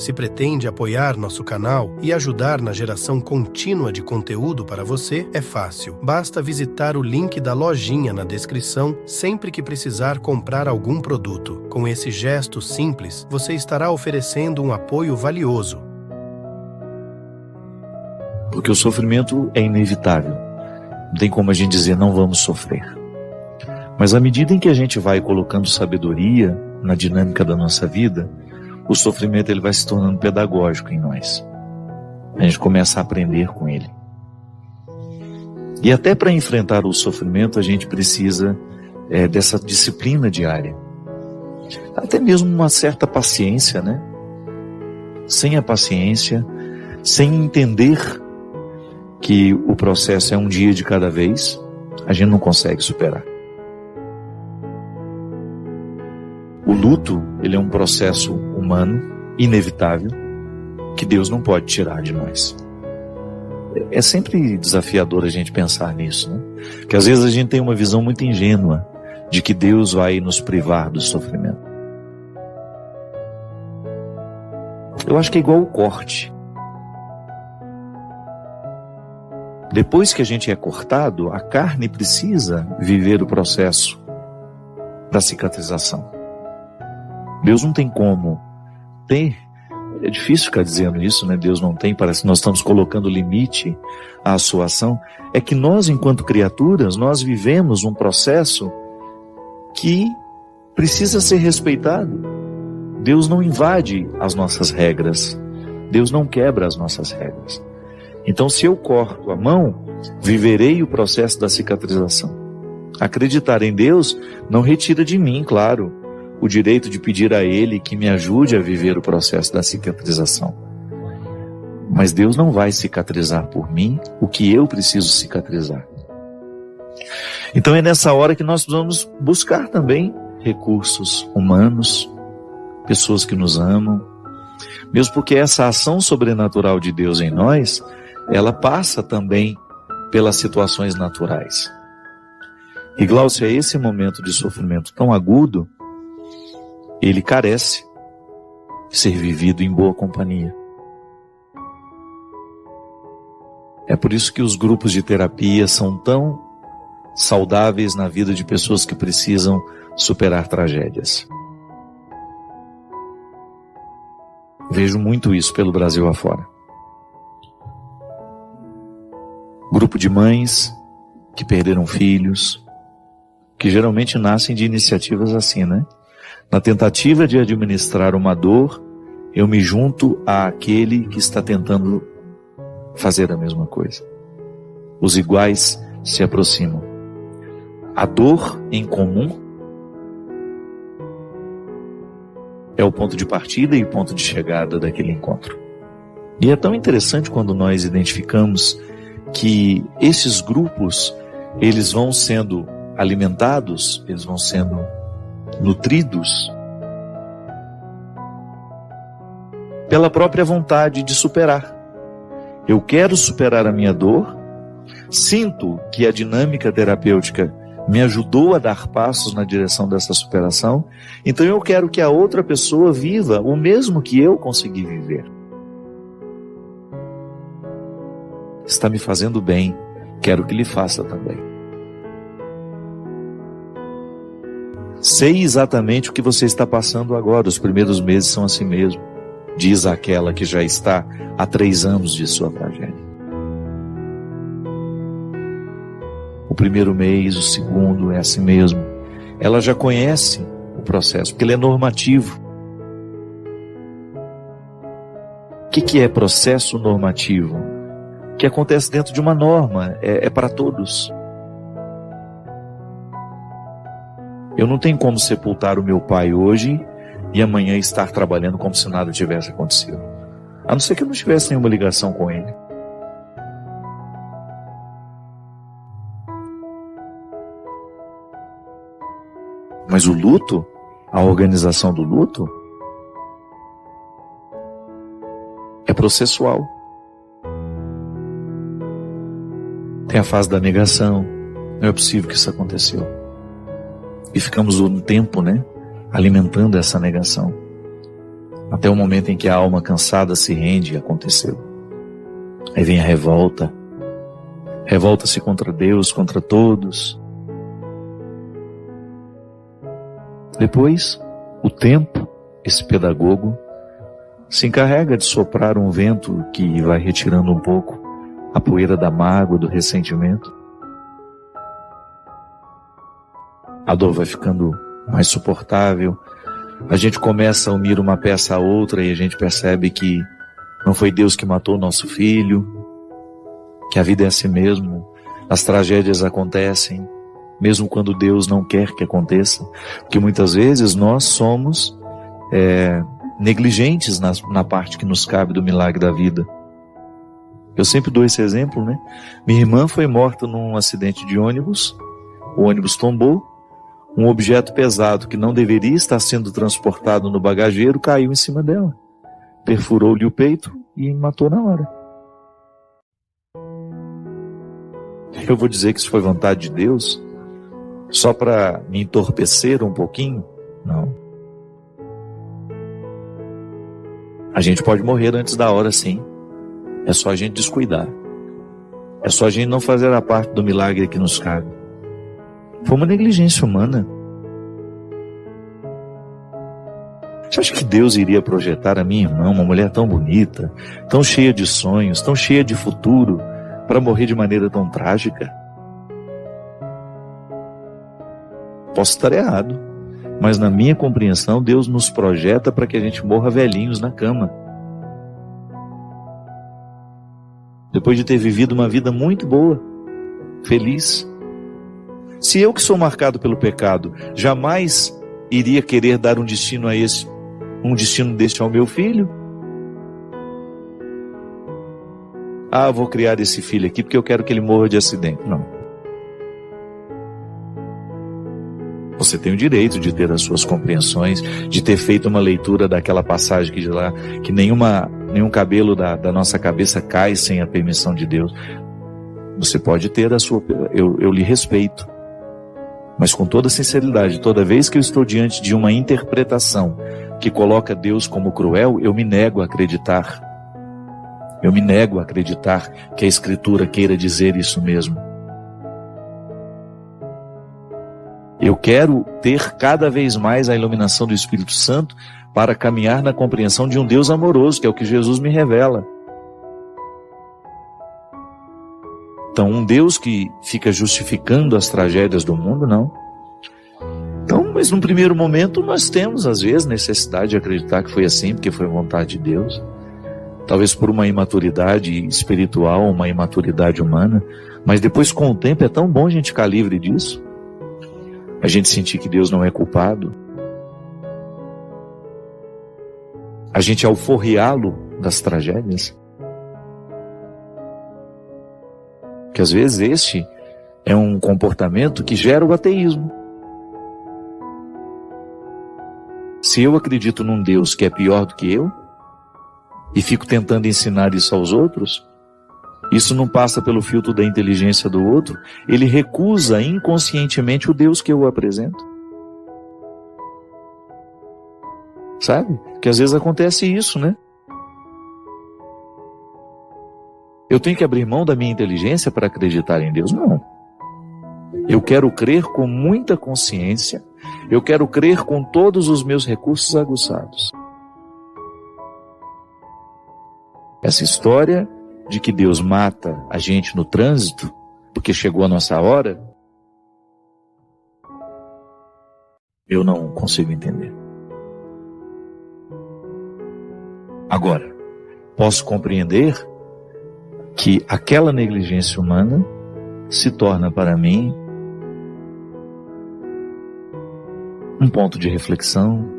Se pretende apoiar nosso canal e ajudar na geração contínua de conteúdo para você, é fácil. Basta visitar o link da lojinha na descrição sempre que precisar comprar algum produto. Com esse gesto simples, você estará oferecendo um apoio valioso. Porque o sofrimento é inevitável. Não tem como a gente dizer não vamos sofrer. Mas à medida em que a gente vai colocando sabedoria na dinâmica da nossa vida, o sofrimento ele vai se tornando pedagógico em nós. A gente começa a aprender com ele. E até para enfrentar o sofrimento a gente precisa dessa disciplina diária. Até mesmo uma certa paciência, né? Sem a paciência, sem entender que o processo é um dia de cada vez, a gente não consegue superar. O luto, ele é um processo humano, inevitável, que Deus não pode tirar de nós. É sempre desafiador a gente pensar nisso, né? Porque às vezes a gente tem uma visão muito ingênua de que Deus vai nos privar do sofrimento. Eu acho que é igual o corte. Depois que a gente é cortado, a carne precisa viver o processo da cicatrização. Deus não tem como ter, é difícil ficar dizendo isso, né? Deus não tem, parece que nós estamos colocando limite à sua ação. É que nós, enquanto criaturas, nós vivemos um processo que precisa ser respeitado. Deus não invade as nossas regras. Deus não quebra as nossas regras. Então, se eu corto a mão, viverei o processo da cicatrização. Acreditar em Deus não retira de mim, claro, o direito de pedir a Ele que me ajude a viver o processo da cicatrização. Mas Deus não vai cicatrizar por mim o que eu preciso cicatrizar. Então é nessa hora que nós precisamos buscar também recursos humanos, pessoas que nos amam, mesmo porque essa ação sobrenatural de Deus em nós, ela passa também pelas situações naturais. E Glaucia, esse momento de sofrimento tão agudo, ele carece de ser vivido em boa companhia. É por isso que os grupos de terapia são tão saudáveis na vida de pessoas que precisam superar tragédias. Vejo muito isso pelo Brasil afora. Grupo de mães que perderam filhos, que geralmente nascem de iniciativas assim, né? Na tentativa de administrar uma dor, eu me junto àquele que está tentando fazer a mesma coisa. Os iguais se aproximam. A dor em comum é o ponto de partida e o ponto de chegada daquele encontro. E é tão interessante quando nós identificamos que esses grupos, eles vão sendo alimentados, eles vão sendo nutridos pela própria vontade de superar. Eu quero superar a minha dor, sinto que a dinâmica terapêutica me ajudou a dar passos na direção dessa superação, então eu quero que a outra pessoa viva o mesmo que eu consegui viver. Está me fazendo bem, quero que lhe faça também. Sei exatamente o que você está passando agora, os primeiros meses são assim mesmo, diz aquela que já está há 3 anos de sua tragédia. O primeiro mês, o segundo, é assim mesmo. Ela já conhece o processo, porque ele é normativo. O que é processo normativo? O que acontece dentro de uma norma, é para todos. Eu não tenho como sepultar o meu pai hoje e amanhã estar trabalhando como se nada tivesse acontecido. A não ser que eu não tivesse nenhuma ligação com ele. Mas o luto, a organização do luto, é processual. Tem a fase da negação. Não é possível que isso aconteceu. E ficamos um tempo, alimentando essa negação. até o momento em que a alma cansada se rende e aconteceu. Aí vem a revolta. Revolta-se contra Deus, contra todos. Depois, o tempo, esse pedagogo, se encarrega de soprar um vento que vai retirando um pouco a poeira da mágoa, do ressentimento. A dor vai ficando mais suportável. A gente começa a unir uma peça a outra e a gente percebe que não foi Deus que matou o nosso filho, que a vida é assim mesmo, as tragédias acontecem, mesmo quando Deus não quer que aconteça, porque muitas vezes nós somos negligentes na parte que nos cabe do milagre da vida. Eu sempre dou esse exemplo, né? Minha irmã foi morta num acidente de ônibus, o ônibus tombou, um objeto pesado que não deveria estar sendo transportado no bagageiro caiu em cima dela, perfurou-lhe o peito e matou na hora. Eu vou dizer que isso foi vontade de Deus? Só para me entorpecer um pouquinho? Não. A gente pode morrer antes da hora, sim. É só a gente descuidar. É só a gente não fazer a parte do milagre que nos cabe. Foi uma negligência humana. Você acha que Deus iria projetar a minha irmã, uma mulher tão bonita, tão cheia de sonhos, tão cheia de futuro, para morrer de maneira tão trágica? Posso estar errado, mas na minha compreensão, Deus nos projeta para que a gente morra velhinhos na cama. Depois de ter vivido uma vida muito boa, feliz. Se eu, que sou marcado pelo pecado, jamais iria querer dar um destino deste ao meu filho? Vou criar esse filho aqui porque eu quero que ele morra de acidente. Não. Você tem o direito de ter as suas compreensões, de ter feito uma leitura daquela passagem que diz lá que nenhum cabelo da nossa cabeça cai sem a permissão de Deus. Você pode ter a sua... Eu lhe respeito. Mas com toda sinceridade, toda vez que eu estou diante de uma interpretação que coloca Deus como cruel, eu me nego a acreditar. Eu me nego a acreditar que a Escritura queira dizer isso mesmo. Eu quero ter cada vez mais a iluminação do Espírito Santo para caminhar na compreensão de um Deus amoroso, que é o que Jesus me revela. Então, um Deus que fica justificando as tragédias do mundo, não. Então, mas num primeiro momento nós temos, às vezes, necessidade de acreditar que foi assim, porque foi vontade de Deus. Talvez por uma imaturidade espiritual, uma imaturidade humana. Mas depois, com o tempo, é tão bom a gente ficar livre disso. A gente sentir que Deus não é culpado. A gente alforriá-lo das tragédias. Que às vezes este é um comportamento que gera o ateísmo. Se eu acredito num Deus que é pior do que eu, e fico tentando ensinar isso aos outros, isso não passa pelo filtro da inteligência do outro, ele recusa inconscientemente o Deus que eu apresento. Sabe? Que às vezes acontece isso, né? Eu tenho que abrir mão da minha inteligência para acreditar em Deus? Não. Eu quero crer com muita consciência, eu quero crer com todos os meus recursos aguçados. Essa história de que Deus mata a gente no trânsito, porque chegou a nossa hora, eu não consigo entender. Agora, posso compreender que aquela negligência humana se torna para mim um ponto de reflexão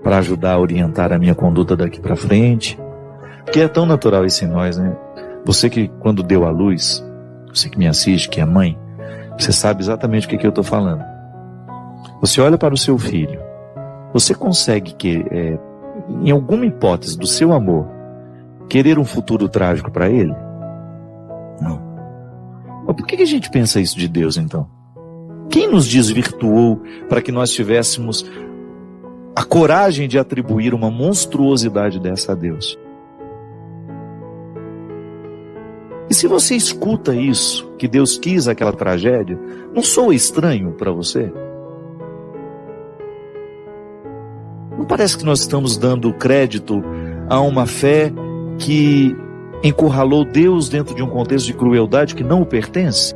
para ajudar a orientar a minha conduta daqui para frente, que é tão natural isso em nós, né? Você que quando deu à luz, você que me assiste, que é mãe, você sabe exatamente o que eu estou falando. Você olha para o seu filho, você consegue em alguma hipótese do seu amor, querer um futuro trágico para ele? Não. Mas por que a gente pensa isso de Deus, então? Quem nos desvirtuou para que nós tivéssemos a coragem de atribuir uma monstruosidade dessa a Deus. E se você escuta isso, que Deus quis aquela tragédia, não soa estranho para você? Não parece que nós estamos dando crédito a uma fé que encurralou Deus dentro de um contexto de crueldade que não o pertence?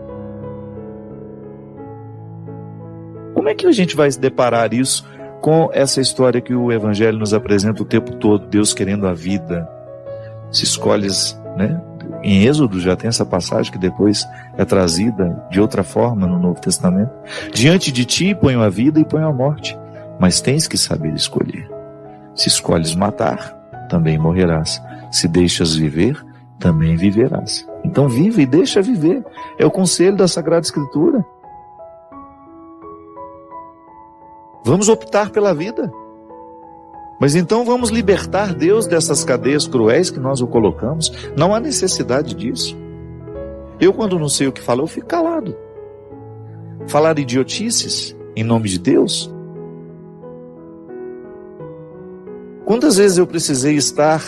Como é que a gente vai se deparar isso com essa história que o Evangelho nos apresenta o tempo todo, Deus querendo a vida? Se escolhes, né? Em Êxodo já tem essa passagem que depois é trazida de outra forma no Novo Testamento. Diante de ti ponho a vida e ponho a morte, mas tens que saber escolher. Se escolhes matar, também morrerás. Se deixas viver, também viverás. Então vive e deixa viver. É o conselho da Sagrada Escritura. Vamos optar pela vida. Mas então vamos libertar Deus dessas cadeias cruéis que nós o colocamos. Não há necessidade disso. Eu, quando não sei o que falo, eu fico calado. Falar idiotices em nome de Deus? Quantas vezes eu precisei estar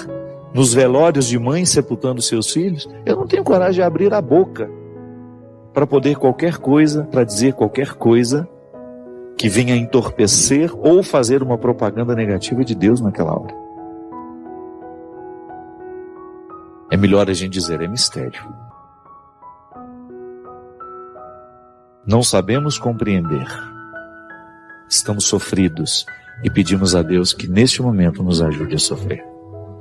nos velórios de mães sepultando seus filhos? Eu não tenho coragem de abrir a boca para poder qualquer coisa, para dizer qualquer coisa que venha entorpecer ou fazer uma propaganda negativa de Deus naquela hora. É melhor a gente dizer, é mistério. Não sabemos compreender. Estamos sofridos e pedimos a Deus que neste momento nos ajude a sofrer.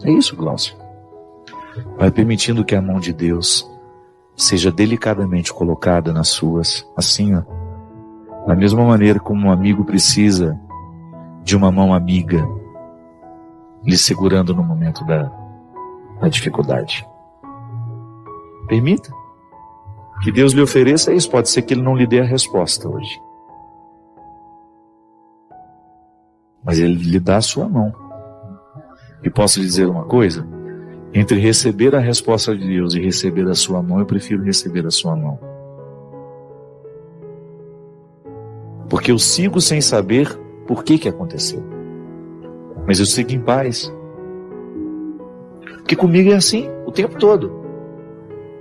É isso, Glaucio. Vai permitindo que a mão de Deus seja delicadamente colocada nas suas, assim, ó. Da mesma maneira como um amigo precisa de uma mão amiga lhe segurando no momento da dificuldade. Permita que Deus lhe ofereça isso. Pode ser que Ele não lhe dê a resposta hoje, mas Ele lhe dá a sua mão. E posso lhe dizer uma coisa? Entre receber a resposta de Deus e receber a sua mão, eu prefiro receber a sua mão. Porque eu sigo sem saber por que aconteceu. Mas eu sigo em paz. Porque comigo é assim, o tempo todo.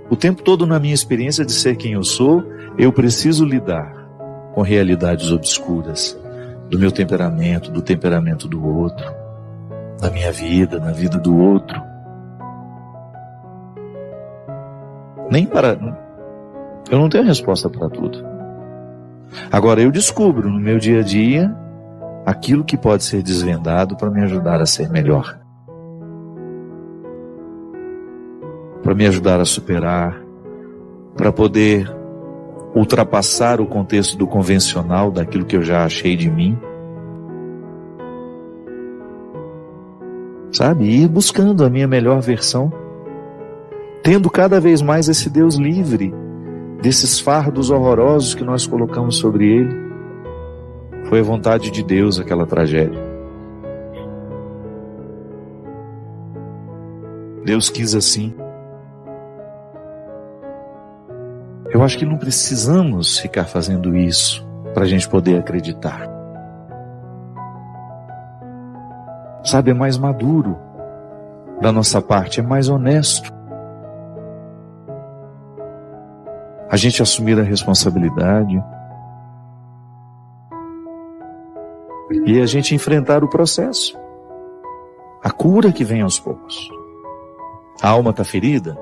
O tempo todo, na minha experiência de ser quem eu sou, eu preciso lidar com realidades obscuras do meu temperamento, do temperamento do outro, da minha vida, na vida do outro. Eu não tenho resposta para tudo. Agora eu descubro no meu dia a dia aquilo que pode ser desvendado para me ajudar a ser melhor, para me ajudar a superar, para poder ultrapassar o contexto do convencional, daquilo que eu já achei de mim, sabe? Ir buscando a minha melhor versão, tendo cada vez mais esse Deus livre desses fardos horrorosos que nós colocamos sobre Ele. Foi a vontade de Deus aquela tragédia. Deus quis assim. Eu acho que não precisamos ficar fazendo isso para a gente poder acreditar. Sabe, é mais maduro da nossa parte, é mais honesto a gente assumir a responsabilidade e a gente enfrentar o processo, a cura que vem aos poucos. A alma está ferida,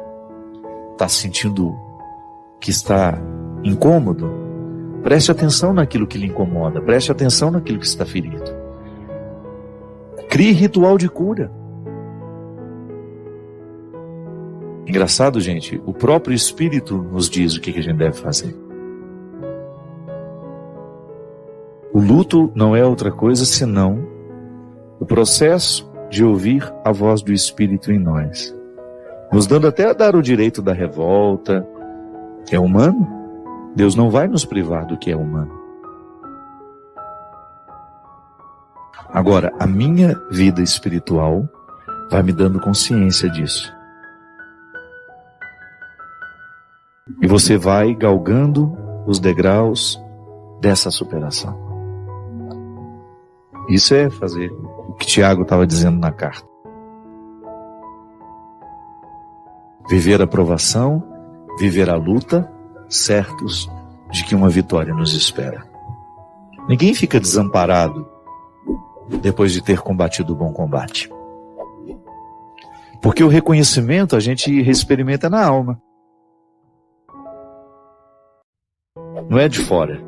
está sentindo que está incômodo, preste atenção naquilo que lhe incomoda, preste atenção naquilo que está ferido. Crie ritual de cura. Engraçado, gente, o próprio Espírito nos diz o que a gente deve fazer. O luto não é outra coisa senão o processo de ouvir a voz do Espírito em nós, nos dando até a dar o direito da revolta. É humano? Deus não vai nos privar do que é humano. Agora, a minha vida espiritual vai me dando consciência disso. E você vai galgando os degraus dessa superação. Isso é fazer o que Tiago estava dizendo na carta. Viver a provação, viver a luta, certos de que uma vitória nos espera. Ninguém fica desamparado depois de ter combatido o bom combate. Porque o reconhecimento a gente experimenta na alma. Não é de fora.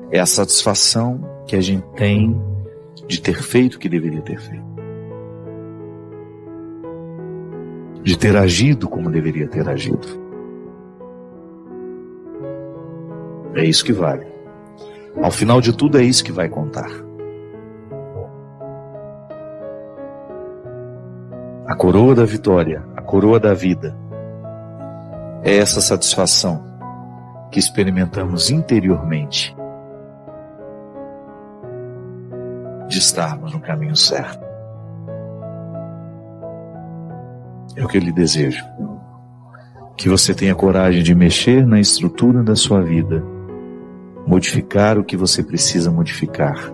É a satisfação que a gente tem de ter feito o que deveria ter feito. De ter agido como deveria ter agido. É isso que vale. Ao final de tudo é isso que vai contar. A coroa da vitória, a coroa da vida, é essa satisfação que experimentamos interiormente de estarmos no caminho certo. É o que eu lhe desejo. Que você tenha coragem de mexer na estrutura da sua vida, modificar o que você precisa modificar,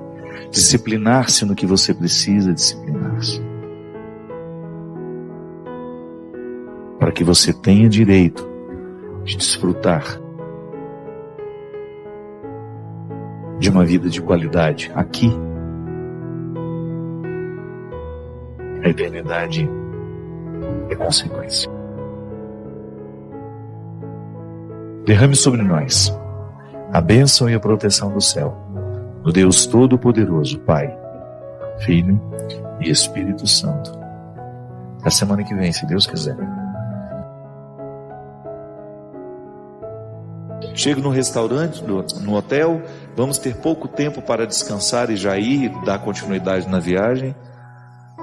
disciplinar-se no que você precisa disciplinar-se, para que você tenha direito de desfrutar de uma vida de qualidade aqui. A eternidade é consequência. Derrame sobre nós a bênção e a proteção do céu, do Deus Todo-Poderoso, Pai, Filho e Espírito Santo. A semana que vem, se Deus quiser. Chego no restaurante, no hotel, vamos ter pouco tempo para descansar e já ir dar continuidade na viagem.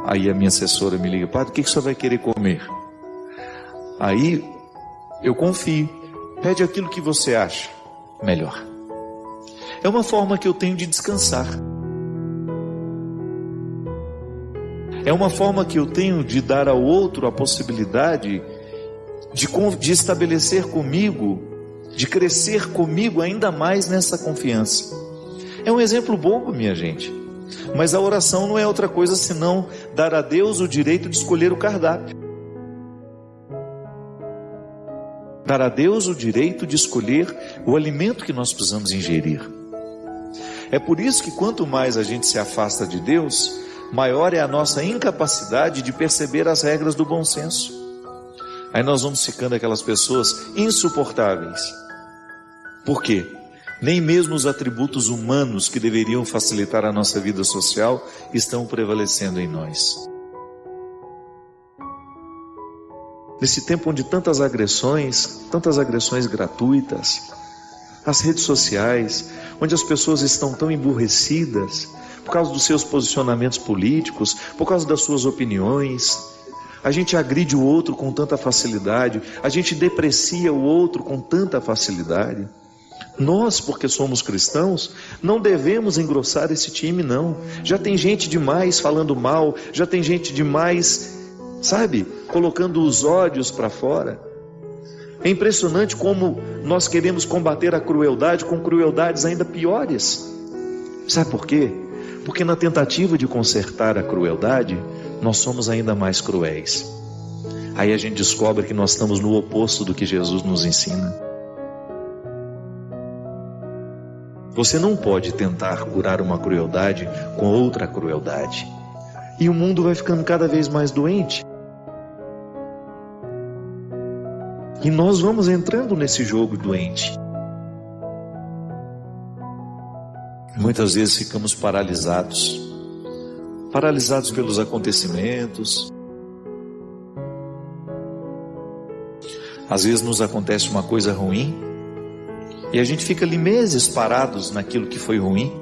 Aí a minha assessora me liga: padre, o que você vai querer comer? Aí eu confio, pede aquilo que você acha melhor. É uma forma que eu tenho de descansar. É uma forma que eu tenho de dar ao outro a possibilidade de estabelecer comigo, de crescer comigo ainda mais nessa confiança. É um exemplo bobo, minha gente, mas a oração não é outra coisa senão dar a Deus o direito de escolher o cardápio. Dar a Deus o direito de escolher o alimento que nós precisamos ingerir. É por isso que quanto mais a gente se afasta de Deus, maior é a nossa incapacidade de perceber as regras do bom senso. Aí nós vamos ficando aquelas pessoas insuportáveis. Por quê? Nem mesmo os atributos humanos que deveriam facilitar a nossa vida social estão prevalecendo em nós. Nesse tempo onde tantas agressões gratuitas, as redes sociais, onde as pessoas estão tão emburrecidas por causa dos seus posicionamentos políticos, por causa das suas opiniões, a gente agride o outro com tanta facilidade, a gente deprecia o outro com tanta facilidade. Nós, porque somos cristãos, não devemos engrossar esse time, não. Já tem gente demais falando mal, já tem gente demais, colocando os ódios para fora. É impressionante como nós queremos combater a crueldade com crueldades ainda piores. Sabe por quê? Porque na tentativa de consertar a crueldade, nós somos ainda mais cruéis. Aí a gente descobre que nós estamos no oposto do que Jesus nos ensina. Você não pode tentar curar uma crueldade com outra crueldade. E o mundo vai ficando cada vez mais doente. E nós vamos entrando nesse jogo doente. Muitas vezes ficamos paralisados pelos acontecimentos. Às vezes nos acontece uma coisa ruim e a gente fica ali meses parados naquilo que foi ruim.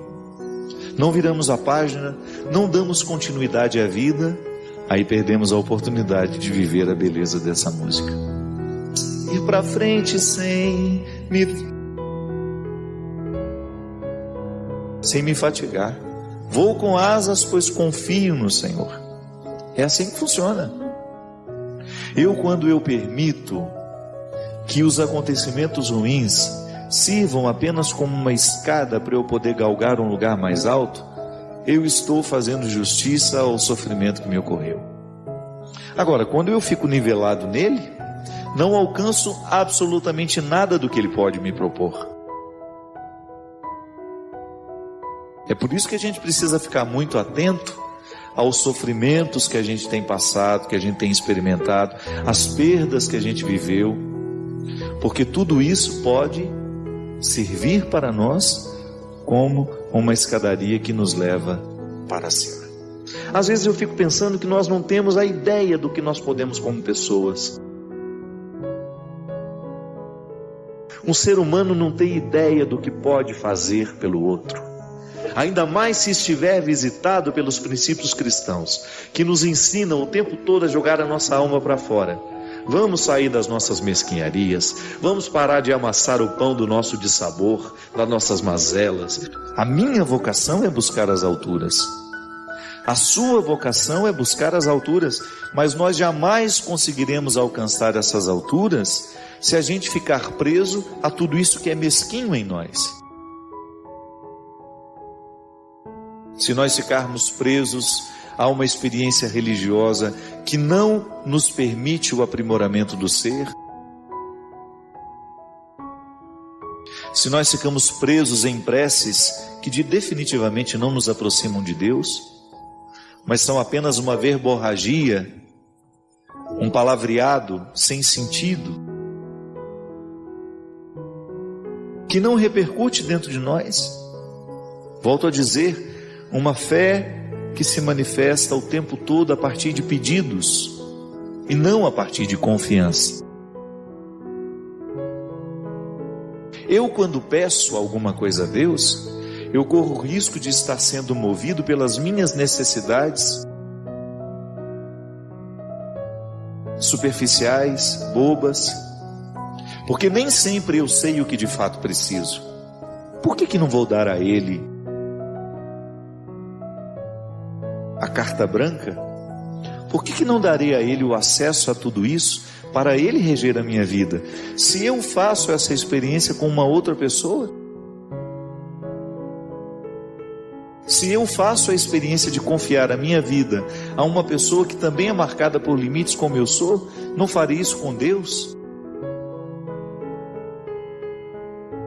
Não viramos a página, não damos continuidade à vida, aí perdemos a oportunidade de viver a beleza dessa música. Ir para frente sem me fatigar. Vou com asas, pois confio no Senhor. É assim que funciona. Quando eu permito que os acontecimentos ruins sirvam apenas como uma escada para eu poder galgar um lugar mais alto, eu estou fazendo justiça ao sofrimento que me ocorreu. Agora, quando eu fico nivelado nele, não alcanço absolutamente nada do que ele pode me propor. É por isso que a gente precisa ficar muito atento aos sofrimentos que a gente tem passado, que a gente tem experimentado, às perdas que a gente viveu, porque tudo isso pode servir para nós como uma escadaria que nos leva para cima. Às vezes eu fico pensando que nós não temos a ideia do que nós podemos como pessoas. Um ser humano não tem ideia do que pode fazer pelo outro. Ainda mais se estiver visitado pelos princípios cristãos, que nos ensinam o tempo todo a jogar a nossa alma para fora. Vamos sair das nossas mesquinharias, vamos parar de amassar o pão do nosso dissabor, das nossas mazelas. A minha vocação é buscar as alturas. A sua vocação é buscar as alturas, mas nós jamais conseguiremos alcançar essas alturas se a gente ficar preso a tudo isso que é mesquinho em nós. Se nós ficarmos presos a uma experiência religiosa que não nos permite o aprimoramento do ser, se nós ficamos presos em preces que definitivamente não nos aproximam de Deus, mas são apenas uma verborragia, um palavreado sem sentido, que não repercute dentro de nós. Volto a dizer, uma fé que se manifesta o tempo todo a partir de pedidos e não a partir de confiança. Eu, quando peço alguma coisa a Deus, eu corro o risco de estar sendo movido pelas minhas necessidades superficiais, bobas, porque nem sempre eu sei o que de fato preciso. Por que não vou dar a Ele a carta branca? Por que não darei a Ele o acesso a tudo isso para Ele reger a minha vida? Se eu faço essa experiência com uma outra pessoa, se eu faço a experiência de confiar a minha vida a uma pessoa que também é marcada por limites como eu sou, não farei isso com Deus?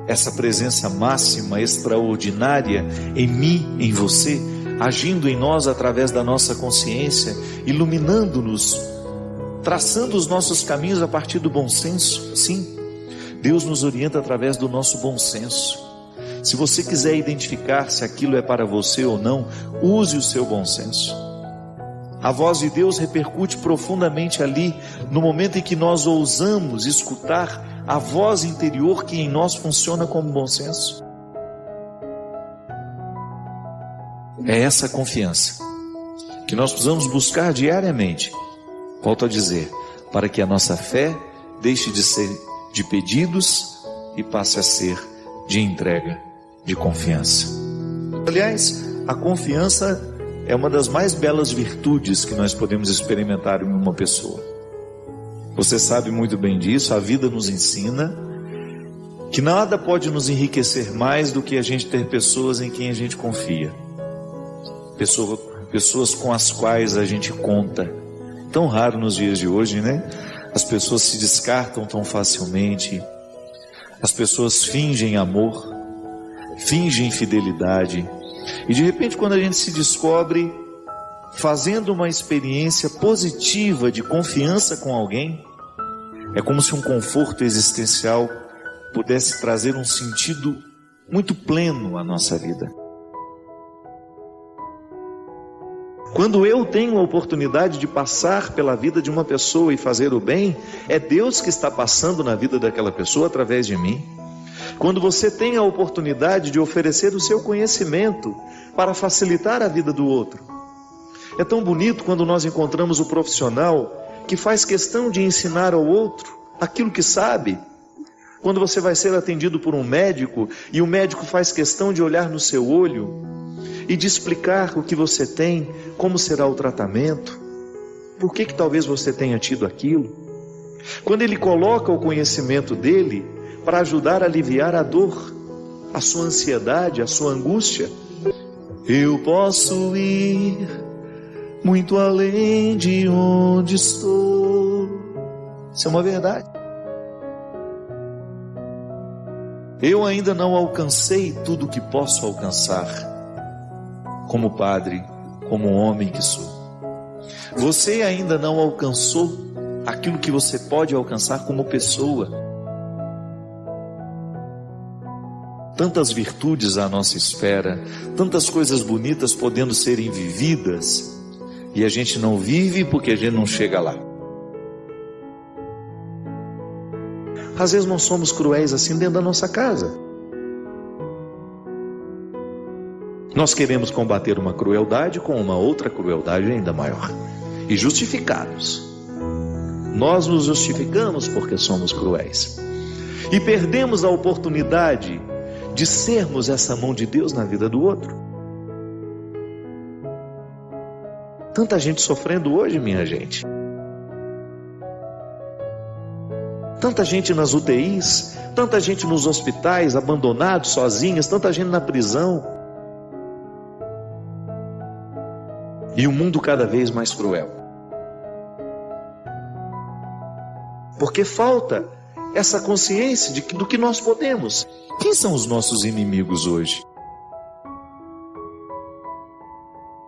Essa presença máxima, extraordinária em mim, em você, agindo em nós através da nossa consciência, iluminando-nos, traçando os nossos caminhos a partir do bom senso. Sim, Deus nos orienta através do nosso bom senso. Se você quiser identificar se aquilo é para você ou não, use o seu bom senso. A voz de Deus repercute profundamente ali, no momento em que nós ousamos escutar a voz interior que em nós funciona como bom senso. É essa confiança que nós precisamos buscar diariamente, volto a dizer, para que a nossa fé deixe de ser de pedidos e passe a ser de entrega, de confiança. Aliás, a confiança é uma das mais belas virtudes que nós podemos experimentar em uma pessoa. Você sabe muito bem disso, a vida nos ensina que nada pode nos enriquecer mais do que a gente ter pessoas em quem a gente confia. Pessoas com as quais a gente conta. Tão raro nos dias de hoje, né? As pessoas se descartam tão facilmente. As pessoas fingem amor, fingem fidelidade. E de repente, quando a gente se descobre fazendo uma experiência positiva de confiança com alguém, é como se um conforto existencial pudesse trazer um sentido muito pleno à nossa vida. Quando eu tenho a oportunidade de passar pela vida de uma pessoa e fazer o bem, é Deus que está passando na vida daquela pessoa através de mim. Quando você tem a oportunidade de oferecer o seu conhecimento para facilitar a vida do outro. É tão bonito quando nós encontramos o profissional que faz questão de ensinar ao outro aquilo que sabe. Quando você vai ser atendido por um médico e o médico faz questão de olhar no seu olho e de explicar o que você tem, como será o tratamento, por que talvez você tenha tido aquilo. Quando ele coloca o conhecimento dele para ajudar a aliviar a dor, a sua ansiedade, a sua angústia. Eu posso ir muito além de onde estou. Isso é uma verdade. Eu ainda não alcancei tudo o que posso alcançar, como padre, como homem que sou. Você ainda não alcançou aquilo que você pode alcançar como pessoa. Tantas virtudes à nossa esfera, tantas coisas bonitas podendo serem vividas, e a gente não vive porque a gente não chega lá. Às vezes nós somos cruéis assim dentro da nossa casa. Nós queremos combater uma crueldade com uma outra crueldade ainda maior. E justificados. Nós nos justificamos porque somos cruéis. E perdemos a oportunidade de sermos essa mão de Deus na vida do outro. Tanta gente sofrendo hoje, minha gente. Tanta gente nas UTIs, tanta gente nos hospitais, abandonados, sozinhas, tanta gente na prisão. E o mundo cada vez mais cruel. Porque falta essa consciência do que nós podemos. Quem são os nossos inimigos hoje?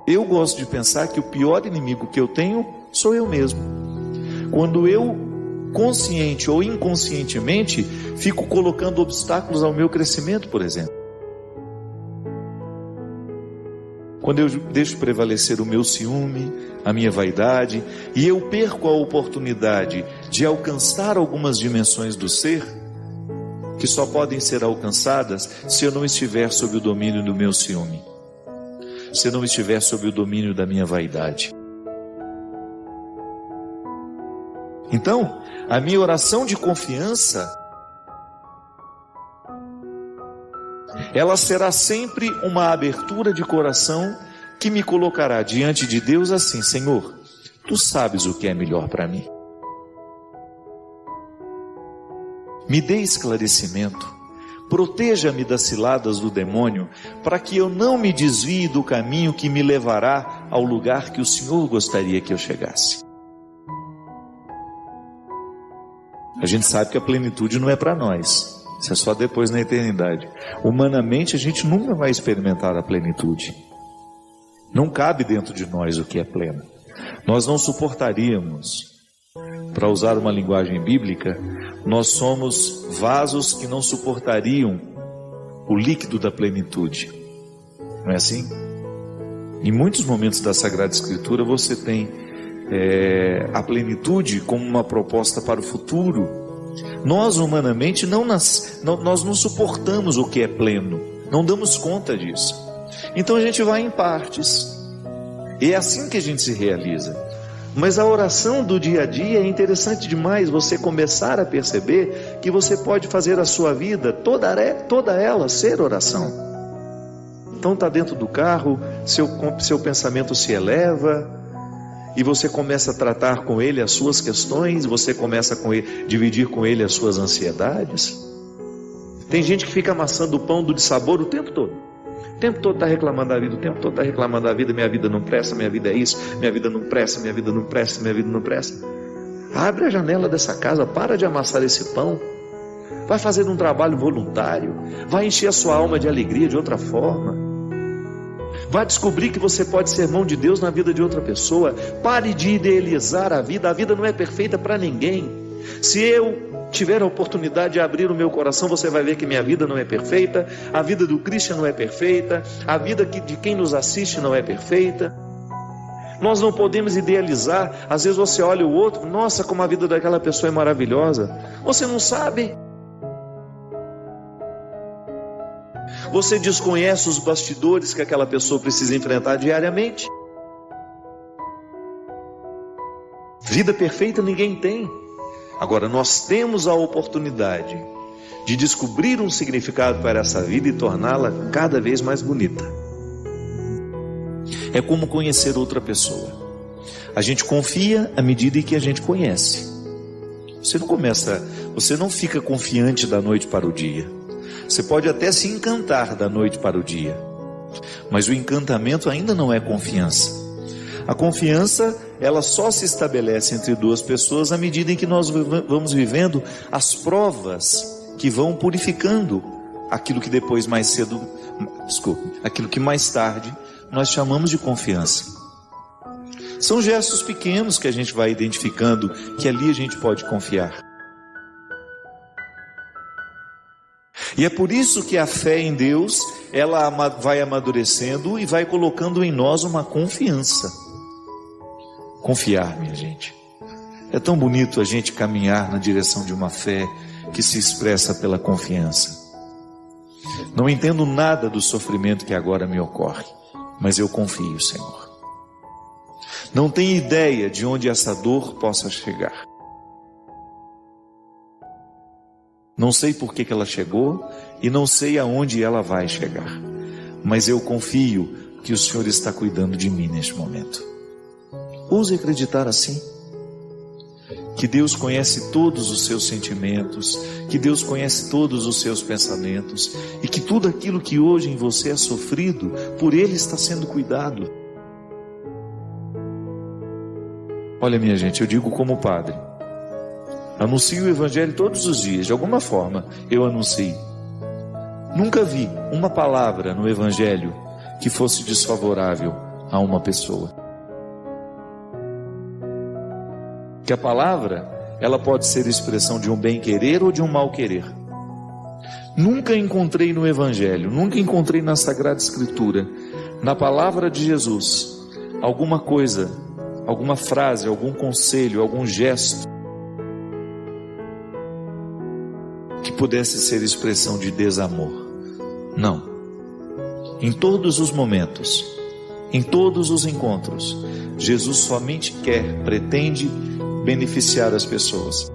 Eu gosto de pensar que o pior inimigo que eu tenho sou eu mesmo. Quando eu, consciente ou inconscientemente, fico colocando obstáculos ao meu crescimento, por exemplo. Quando eu deixo prevalecer o meu ciúme, a minha vaidade, e eu perco a oportunidade de alcançar algumas dimensões do ser, que só podem ser alcançadas se eu não estiver sob o domínio do meu ciúme, se eu não estiver sob o domínio da minha vaidade. Então, a minha oração de confiança, ela será sempre uma abertura de coração que me colocará diante de Deus assim: Senhor, Tu sabes o que é melhor para mim. Me dê esclarecimento, proteja-me das ciladas do demônio, para que eu não me desvie do caminho que me levará ao lugar que o Senhor gostaria que eu chegasse. A gente sabe que a plenitude não é para nós. Isso é só depois na eternidade. Humanamente a gente nunca vai experimentar a plenitude. Não cabe dentro de nós o que é pleno. Nós não suportaríamos. Para usar uma linguagem bíblica, nós somos vasos que não suportariam o líquido da plenitude. Não é assim? Em muitos momentos da Sagrada Escritura você tem a plenitude como uma proposta para o futuro. Nós humanamente nós não suportamos o que é pleno, não damos conta disso. Então a gente vai em partes, e é assim que a gente se realiza. Mas a oração do dia a dia é interessante demais, você começar a perceber que você pode fazer a sua vida, toda ela, ser oração. Então está dentro do carro, seu pensamento se eleva, e você começa a tratar com ele as suas questões, você começa a dividir com ele as suas ansiedades. Tem gente que fica amassando o pão do dissabor o tempo todo. O tempo todo está reclamando da vida, o tempo todo está reclamando da vida. Minha vida não presta, minha vida é isso, minha vida não presta, minha vida não presta, minha vida não presta. Abre a janela dessa casa, para de amassar esse pão. Vai fazer um trabalho voluntário, vai encher a sua alma de alegria de outra forma. Vai descobrir que você pode ser mão de Deus na vida de outra pessoa. Pare de idealizar a vida não é perfeita para ninguém. Se eu tiver a oportunidade de abrir o meu coração, você vai ver que minha vida não é perfeita, a vida do Cristian não é perfeita, a vida de quem nos assiste não é perfeita. Nós não podemos idealizar. Às vezes você olha o outro, nossa, como a vida daquela pessoa é maravilhosa. Você não sabe. Você desconhece os bastidores que aquela pessoa precisa enfrentar diariamente. Vida perfeita ninguém tem. Agora, nós temos a oportunidade de descobrir um significado para essa vida e torná-la cada vez mais bonita. É como conhecer outra pessoa. A gente confia à medida em que a gente conhece. Você não começa Você não fica confiante da noite para o dia. Você pode até se encantar da noite para o dia, mas o encantamento ainda não é confiança. A confiança, ela só se estabelece entre duas pessoas à medida em que nós vamos vivendo as provas que vão purificando aquilo que depois aquilo que mais tarde nós chamamos de confiança. São gestos pequenos que a gente vai identificando que ali a gente pode confiar. E é por isso que a fé em Deus, ela vai amadurecendo e vai colocando em nós uma confiança. Confiar, minha gente. É tão bonito a gente caminhar na direção de uma fé que se expressa pela confiança. Não entendo nada do sofrimento que agora me ocorre, mas eu confio, Senhor. Não tenho ideia de onde essa dor possa chegar. Não sei por que ela chegou e não sei aonde ela vai chegar, mas eu confio que o Senhor está cuidando de mim neste momento. Ouse acreditar assim, que Deus conhece todos os seus sentimentos, que Deus conhece todos os seus pensamentos e que tudo aquilo que hoje em você é sofrido, por Ele está sendo cuidado. Olha, minha gente, eu digo como padre, anuncio o Evangelho todos os dias, de alguma forma eu anuncio. Nunca vi uma palavra no Evangelho que fosse desfavorável a uma pessoa. Que a palavra, ela pode ser expressão de um bem-querer ou de um mal-querer. Nunca encontrei no Evangelho, nunca encontrei na Sagrada Escritura, na palavra de Jesus, alguma coisa, alguma frase, algum conselho, algum gesto que pudesse ser expressão de desamor. Não. Em todos os momentos, em todos os encontros, Jesus somente pretende beneficiar as pessoas.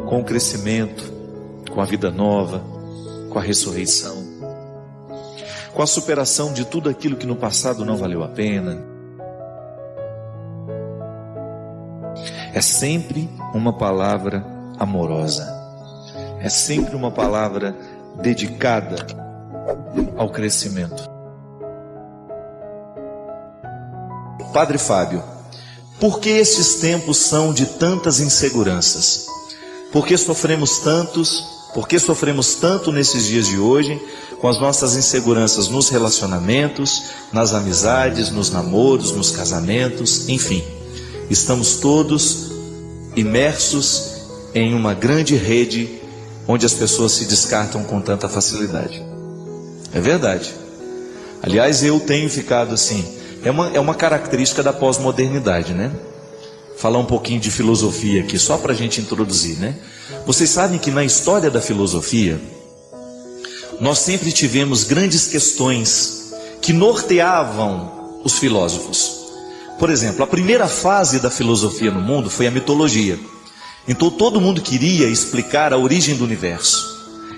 Com o crescimento, com a vida nova, com a ressurreição, com a superação de tudo aquilo que no passado não valeu a pena. É sempre uma palavra amorosa. É sempre uma palavra dedicada ao crescimento. Padre Fábio, por que esses tempos são de tantas inseguranças? Por que sofremos tanto nesses dias de hoje, com as nossas inseguranças nos relacionamentos, nas amizades, nos namoros, nos casamentos, enfim. Estamos todos imersos em uma grande rede onde as pessoas se descartam com tanta facilidade. É verdade. Aliás, eu tenho ficado assim, é uma característica da pós-modernidade, né? Falar um pouquinho de filosofia aqui, só para a gente introduzir, né? Vocês sabem que na história da filosofia, nós sempre tivemos grandes questões que norteavam os filósofos. Por exemplo, a primeira fase da filosofia no mundo foi a mitologia. Então todo mundo queria explicar a origem do universo.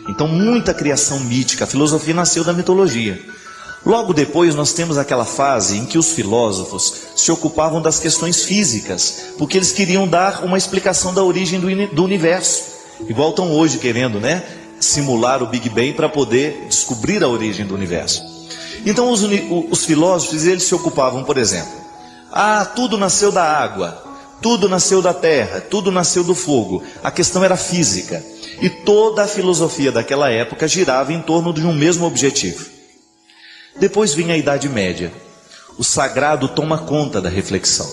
Então muita criação mítica, a filosofia nasceu da mitologia. Logo depois nós temos aquela fase em que os filósofos se ocupavam das questões físicas, porque eles queriam dar uma explicação da origem do universo. Igual estão hoje querendo, né, simular o Big Bang para poder descobrir a origem do universo. Então os filósofos, eles se ocupavam, por exemplo, tudo nasceu da água, tudo nasceu da terra, tudo nasceu do fogo. A questão era física. E toda a filosofia daquela época girava em torno de um mesmo objetivo. Depois vinha a Idade Média. O sagrado toma conta da reflexão.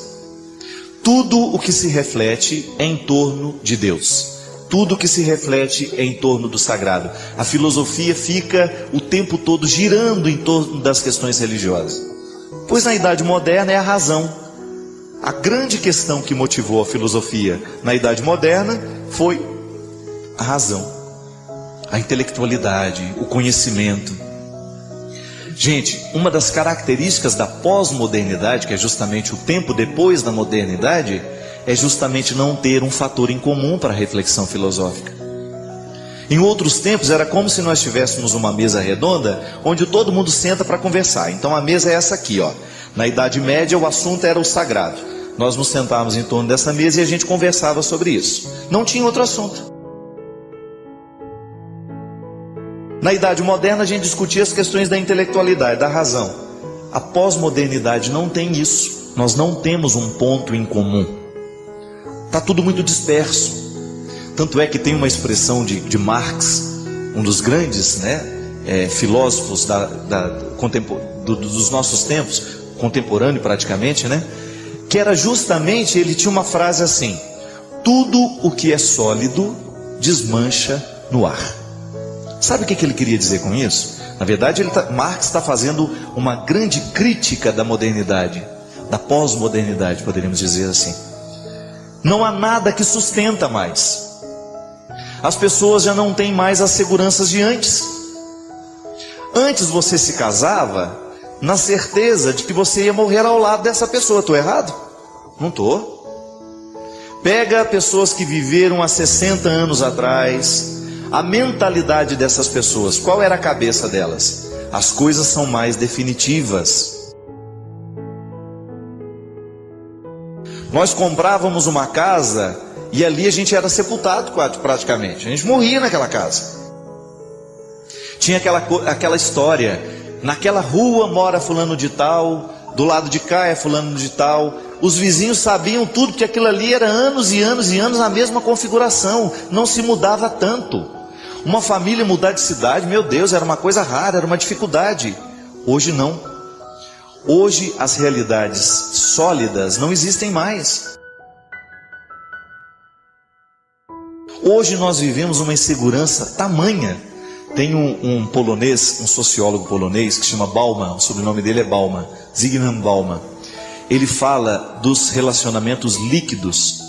Tudo o que se reflete é em torno de Deus. Tudo o que se reflete é em torno do sagrado. A filosofia fica o tempo todo girando em torno das questões religiosas. Pois na Idade Moderna é a razão. A grande questão que motivou a filosofia na Idade Moderna foi a razão, a intelectualidade, o conhecimento. Gente, uma das características da pós-modernidade, que é justamente o tempo depois da modernidade, é justamente não ter um fator em comum para a reflexão filosófica. Em outros tempos era como se nós tivéssemos uma mesa redonda, onde todo mundo senta para conversar. Então a mesa é essa aqui, ó. Na Idade Média o assunto era o sagrado. nós nos sentávamos em torno dessa mesa e a gente conversava sobre isso. Não tinha outro assunto. Na Idade Moderna a gente discutia as questões da intelectualidade, da razão. A pós-modernidade não tem isso. Nós não temos um ponto em comum. Está tudo muito disperso. Tanto é que tem uma expressão de Marx, um dos grandes filósofos dos nossos tempos, contemporâneo praticamente, que era justamente, ele tinha uma frase assim: tudo o que é sólido desmancha no ar. Sabe o que ele queria dizer com isso? Na verdade, Marx está fazendo uma grande crítica da modernidade, da pós-modernidade, poderíamos dizer assim. Não há nada que sustenta mais. As pessoas já não têm mais as seguranças de antes. Antes você se casava na certeza de que você ia morrer ao lado dessa pessoa. Estou errado? Não estou. Pega pessoas que viveram há 60 anos atrás, a mentalidade dessas pessoas, qual era a cabeça delas? As coisas são mais definitivas. Nós comprávamos uma casa e ali a gente era sepultado praticamente. A gente morria naquela casa. Tinha aquela história: naquela rua mora fulano de tal, do lado de cá é fulano de tal. Os vizinhos sabiam tudo, porque aquilo ali era anos e anos e anos a mesma configuração, não se mudava tanto. Uma família mudar de cidade, meu Deus, era uma coisa rara, era uma dificuldade. Hoje não. Hoje as realidades sólidas não existem mais. Hoje nós vivemos uma insegurança tamanha. Tem um polonês, um sociólogo polonês que se chama Bauman, o sobrenome dele é Bauman, Zygmunt Bauman. Ele fala dos relacionamentos líquidos.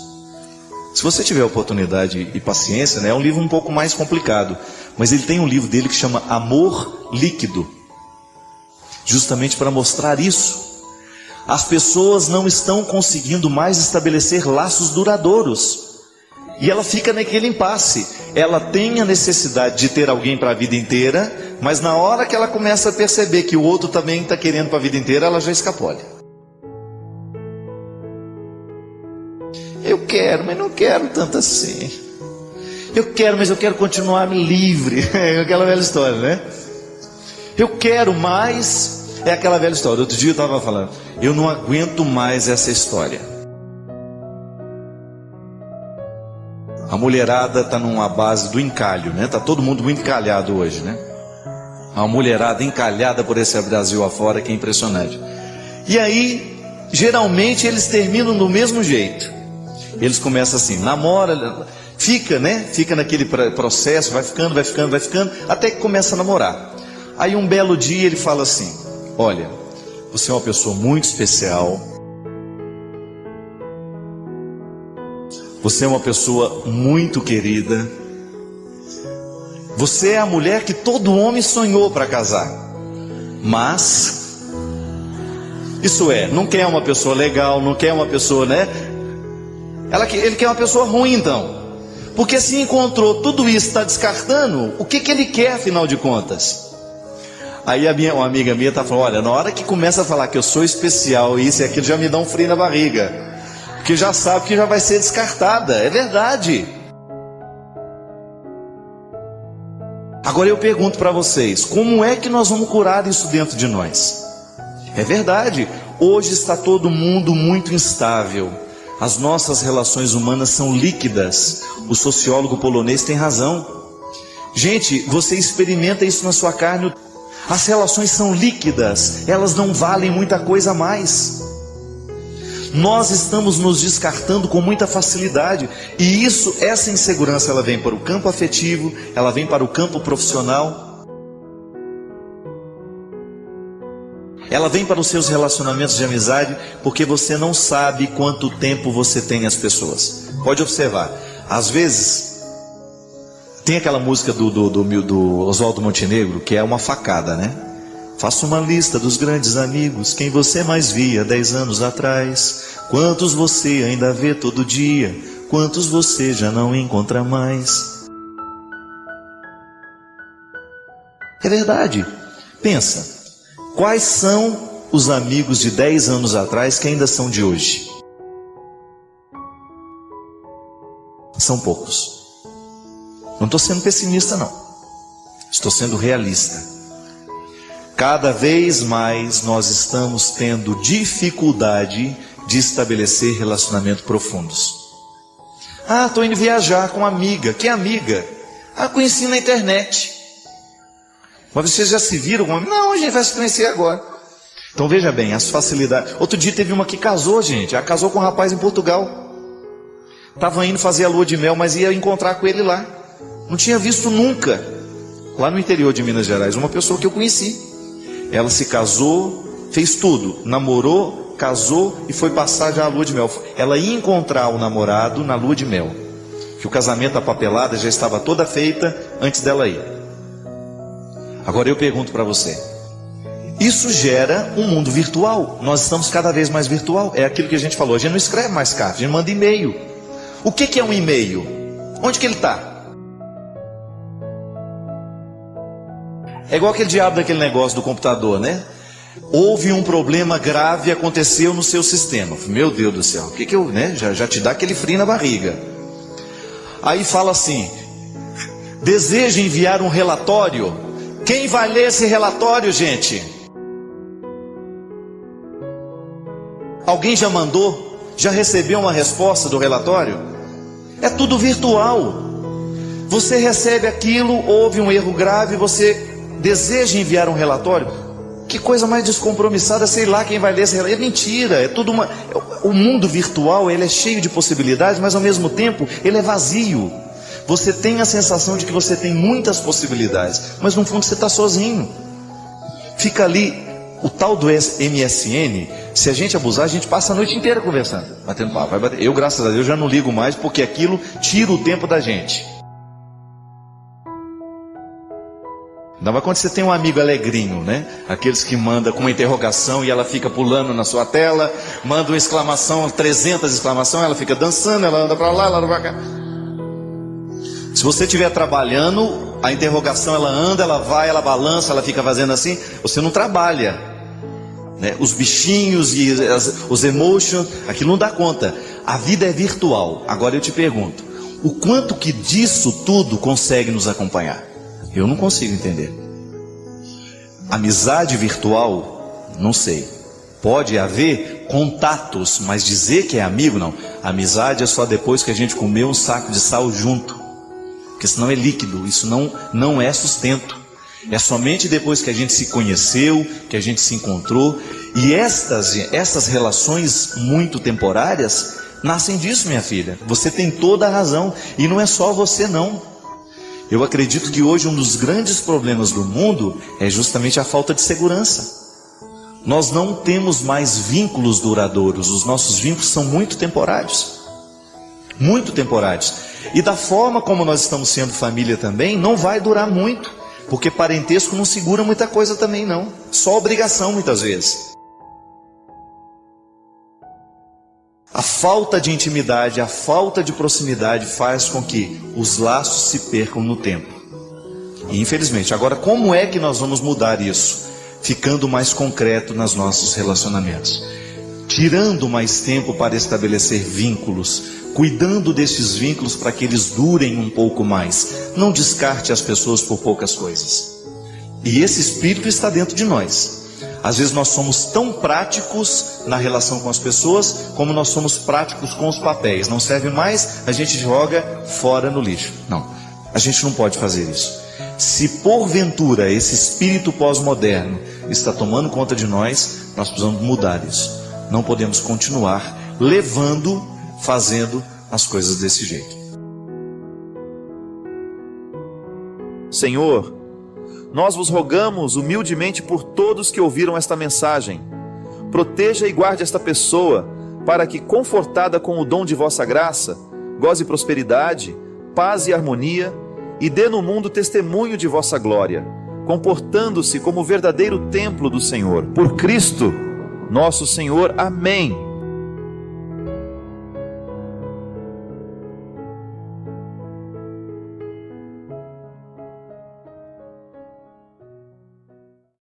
Se você tiver oportunidade e paciência, é um livro um pouco mais complicado, mas ele tem um livro dele que chama Amor Líquido, justamente para mostrar isso. As pessoas não estão conseguindo mais estabelecer laços duradouros. E ela fica naquele impasse. Ela tem a necessidade de ter alguém para a vida inteira, mas na hora que ela começa a perceber que o outro também está querendo para a vida inteira, ela já escapole. Eu quero, mas não quero tanto assim. Eu quero, mas eu quero continuar livre. É aquela velha história, né? Eu quero mais. É aquela velha história. Outro dia eu estava falando: eu não aguento mais essa história. A mulherada está numa base do encalho, né? Está todo mundo muito encalhado hoje, né? A mulherada encalhada por esse Brasil afora, que é impressionante. E aí, geralmente eles terminam do mesmo jeito. Eles começam assim, namora, fica naquele processo, vai ficando, até que começa a namorar. Aí um belo dia ele fala assim: olha, você é uma pessoa muito especial, você é uma pessoa muito querida, você é a mulher que todo homem sonhou para casar, mas, isso é, não quer uma pessoa legal, não quer uma pessoa, ele quer uma pessoa ruim então, porque se encontrou tudo isso, está descartando, o que ele quer afinal de contas? Aí uma amiga minha está falando: olha, na hora que começa a falar que eu sou especial, isso e aquilo, já me dá um frio na barriga, porque já sabe que já vai ser descartada. É verdade. Agora eu pergunto para vocês: como é que nós vamos curar isso dentro de nós? É verdade, hoje está todo mundo muito instável. As nossas relações humanas são líquidas. O sociólogo polonês tem razão. Gente, você experimenta isso na sua carne. As relações são líquidas, elas não valem muita coisa a mais. Nós estamos nos descartando com muita facilidade. E essa insegurança, ela vem para o campo afetivo, ela vem para o campo profissional, ela vem para os seus relacionamentos de amizade, porque você não sabe quanto tempo você tem as pessoas. Pode observar, às vezes tem aquela música do Oswaldo Montenegro, que é uma facada, né? Faça uma lista dos grandes amigos, quem você mais via 10 anos atrás, quantos você ainda vê todo dia, quantos você já não encontra mais. É verdade. Pensa, quais são os amigos de 10 anos atrás que ainda são de hoje? São poucos. Não estou sendo pessimista, não. Estou sendo realista. Cada vez mais nós estamos tendo dificuldade de estabelecer relacionamentos profundos. Ah, estou indo viajar com uma amiga. Que amiga? Ah, conheci na internet. Mas vocês já se viram? Não, a gente vai se conhecer agora. Então veja bem, as facilidades. Outro dia teve uma que casou, gente. Ela casou com um rapaz em Portugal. Estava indo fazer a lua de mel, mas ia encontrar com ele lá. Não tinha visto nunca. Lá no interior de Minas Gerais, uma pessoa que eu conheci. Ela se casou, fez tudo. Namorou, casou e foi passar já a lua de mel. Ela ia encontrar o namorado na lua de mel. Que o casamento, a papelada já estava toda feita antes dela ir. Agora eu pergunto para você. Isso gera um mundo virtual. Nós estamos cada vez mais virtual. É aquilo que a gente falou. A gente não escreve mais carta, a gente manda e-mail. O que é um e-mail? Onde que ele está? É igual aquele diabo daquele negócio do computador, né? Houve um problema grave, aconteceu no seu sistema. Meu Deus do céu, o que eu, né? Já te dá aquele frio na barriga. Aí fala assim: deseja enviar um relatório? Quem vai ler esse relatório, gente? Alguém já mandou? Já recebeu uma resposta do relatório? É tudo virtual. Você recebe aquilo, houve um erro grave, você deseja enviar um relatório? Que coisa mais descompromissada, sei lá quem vai ler esse relatório. É mentira, é tudo uma... O mundo virtual, ele é cheio de possibilidades, mas ao mesmo tempo, ele é vazio. Você tem a sensação de que você tem muitas possibilidades, mas no fundo você está sozinho. Fica ali, o tal do MSN, se a gente abusar, a gente passa a noite inteira conversando, batendo papo, vai bater. Eu, graças a Deus, já não ligo mais, porque aquilo tira o tempo da gente. Não, mas quando você tem um amigo alegrinho, né? Aqueles que mandam com uma interrogação e ela fica pulando na sua tela, manda uma exclamação, 300 exclamações, ela fica dançando, ela anda para lá, ela anda para cá. Se você estiver trabalhando, a interrogação ela anda, ela vai, ela balança, ela fica fazendo assim, você não trabalha, né? Os bichinhos e os emotions, aquilo não dá conta. A vida é virtual. Agora eu te pergunto, o quanto que disso tudo consegue nos acompanhar? Eu não consigo entender. Amizade virtual, não sei. Pode haver contatos, mas dizer que é amigo, não. Amizade é só depois que a gente comeu um saco de sal junto. Porque senão é líquido, isso não é sustento. É somente depois que a gente se conheceu, que a gente se encontrou. E essas relações muito temporárias nascem disso, minha filha. Você tem toda a razão. E não é só você, não. Eu acredito que hoje um dos grandes problemas do mundo é justamente a falta de segurança. Nós não temos mais vínculos duradouros. Os nossos vínculos são muito temporários. Muito temporários. E da forma como nós estamos sendo família também, não vai durar muito. Porque parentesco não segura muita coisa também não. Só obrigação muitas vezes. A falta de intimidade, a falta de proximidade faz com que os laços se percam no tempo. E infelizmente, agora como é que nós vamos mudar isso? Ficando mais concreto nos nossos relacionamentos. Tirando mais tempo para estabelecer vínculos. Cuidando desses vínculos para que eles durem um pouco mais. Não descarte as pessoas por poucas coisas. E esse espírito está dentro de nós. Às vezes nós somos tão práticos na relação com as pessoas, como nós somos práticos com os papéis. Não serve mais, a gente joga fora no lixo. Não, a gente não pode fazer isso. Se porventura esse espírito pós-moderno está tomando conta de nós, nós precisamos mudar isso. Não podemos continuar fazendo as coisas desse jeito. Senhor, nós vos rogamos humildemente por todos que ouviram esta mensagem. Proteja e guarde esta pessoa, para que, confortada com o dom de vossa graça, goze prosperidade, paz e harmonia, e dê no mundo testemunho de vossa glória, comportando-se como verdadeiro templo do Senhor. Por Cristo, nosso Senhor. Amém.